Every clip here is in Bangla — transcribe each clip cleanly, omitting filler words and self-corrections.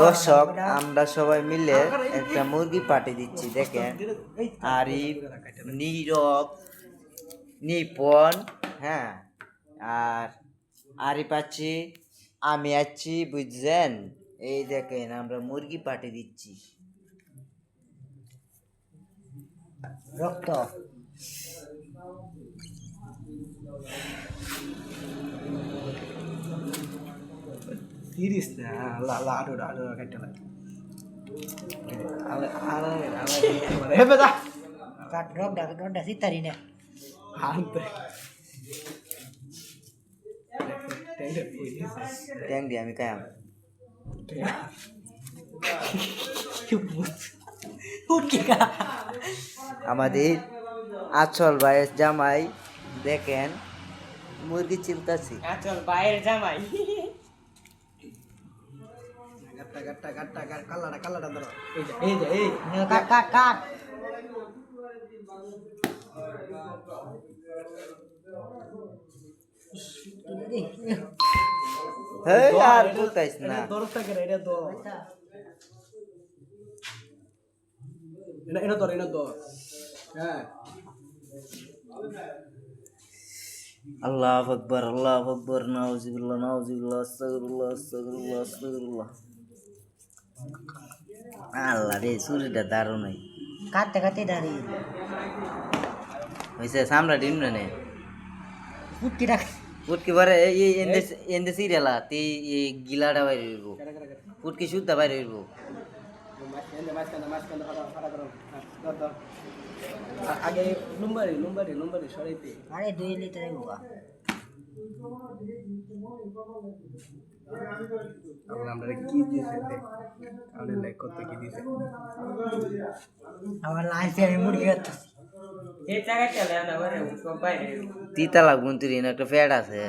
দর্শক আমরা সবাই মিলে একটা মুরগি পার্টি দিচ্ছি দেখেন। আরিফ, নীরব, নিপন, হ্যাঁ, আর আরিফ আছি, আমি আছি, বুঝছেন? এই দেখেন আমরা মুরগি পার্টি দিচ্ছি। রক্ত তিরিশ না লাডু লাডু কাটতে লাগে কাট রক্ত সিতারি না ট্যাং দিয়ে আমি কায়াম আমাদের আচল ভাইয়ের জামাই দেখেন মুরগি চিলতাছি। আচল বাইরের জামাই গাট্টা গাট্টা গাট্টা কালাটা কালাটা ধরো এই যে এই কাট কাট কাট হেই আর বলতাইস না। দরজটা কেন এটা তো এটা ধর হ্যাঁ আল্লাহু আকবার নাউজুবিল্লাহ আস্তাগফিরুল্লাহ আস্তাগফিরুল্লাহ। আল্লাহ রে চুরিটা দারুণ নাই কাটতে কাটতে দাঁড়িয়ে হয়েছে সামরা ডিম নে ফুটকি রাখ ফুটকি বারে এই এন্দে সিরিয়ালা তে এই গিলাটা বাইরে হইব ফুটকি শুদ্ধা বাইরে হইব। আগে লুম্বারি সরাইতে আরে 2 লিটার হোগা আমরা কি দিয়েছে আমাদের লাইক কত কি দিয়েছে আমার লাইফে আমি মুড়ি খাচ্ছি এই জায়গা চলে না বারে উঠো বাইরে তিতা লাগুন তুই একটা ফ্যাট আছে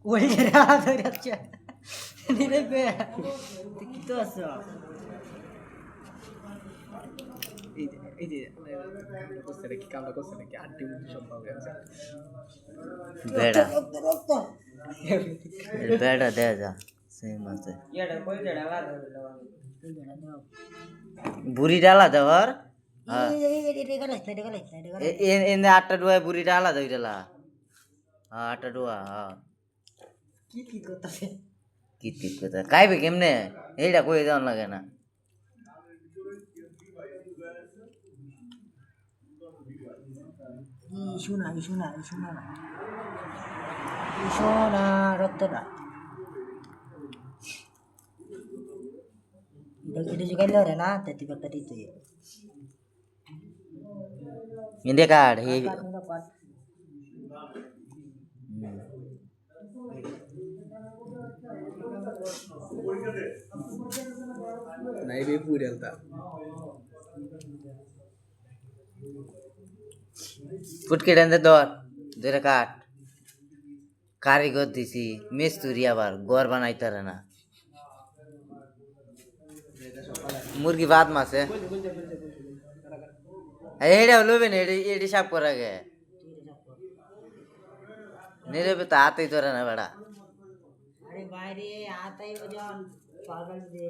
ওই রা ধরে যাচ্ছে নিরে বে তুই কি তো আছো এই যে কি কামটা করছে নাকি আড্ডি মুড্ডি সব পাবে বেড়া রক্ত বেড়া দে যা সেম আছে এটা কই জড়া লাগা বুড়ি ডালা দেওয়ার এটা গেলে এনে আটটা ডুয়া বুড়ি ডালা দেই ডালা হ্যাঁ আটটা ডুয়া হ্যাঁ কি করতেছে কি কথা খাইবে কেমনে এইটা কই যাওয়ার লাগে না শোনা রক্তটা এটা জুগাইলে রে না তেতি একটা দিতে ইন্দে কাট এই নাই বে পুইরালতা ফুটকে ডান্ডে ধরে কাট কারিগর দিছি মিস্ত্রি আবার ঘর বানাইতারে না মুরগি ভাত মাছে এইটা লবেন এটি সাপ করা গে নিরবে তো হাতেই ধরে না বেড়া আরে বাইরে আতাই ওজন পাগল দিয়ে